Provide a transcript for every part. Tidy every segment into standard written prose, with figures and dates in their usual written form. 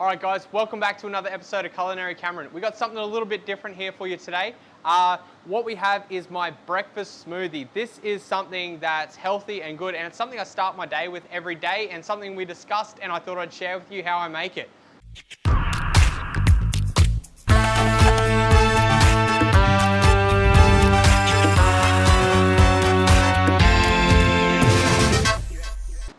Alright guys, welcome back to another episode of Culinary Cameron. We got something a little bit different here for you today. What we have is my breakfast smoothie. This is something that's healthy and good, and it's something I start my day with every day, and something we discussed, and I thought I'd share with you how I make it.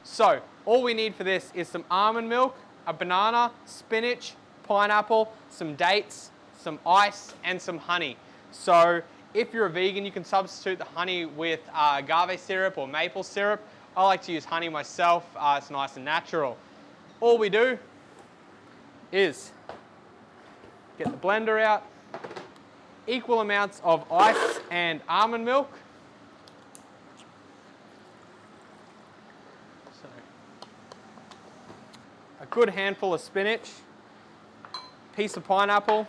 So, all we need for this is some almond milk, a banana, spinach, pineapple, some dates, some ice, and some honey. So if you're a vegan, you can substitute the honey with agave syrup or maple syrup. I like to use honey myself. It's nice and natural. All we do is get the blender out, equal amounts of ice and almond milk. A good handful of spinach, piece of pineapple,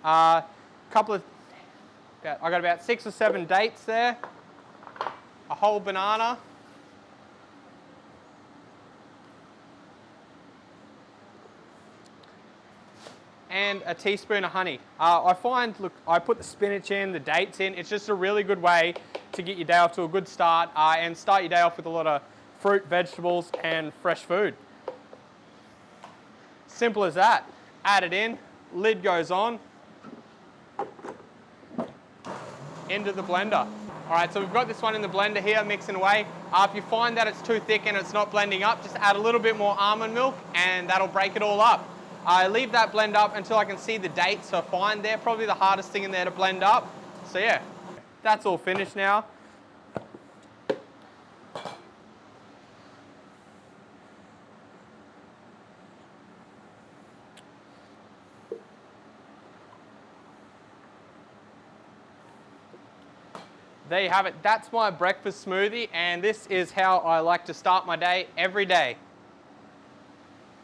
I got about 6 or 7 dates there, a whole banana, and a teaspoon of honey. I find, look, I put the spinach in, the dates in. It's just a really good way to get your day off to a good start and start your day off with a lot of fruit, vegetables, and fresh food. Simple as that. Add it in, lid goes on, into the blender. All right, so we've got this one in the blender here, mixing away. If you find that it's too thick and it's not blending up, just add a little bit more almond milk and that'll break it all up. I leave that blend up until I can see the dates are fine. They're probably the hardest thing in there to blend up. So yeah, that's all finished now. There you have it. That's my breakfast smoothie, and this is how I like to start my day every day.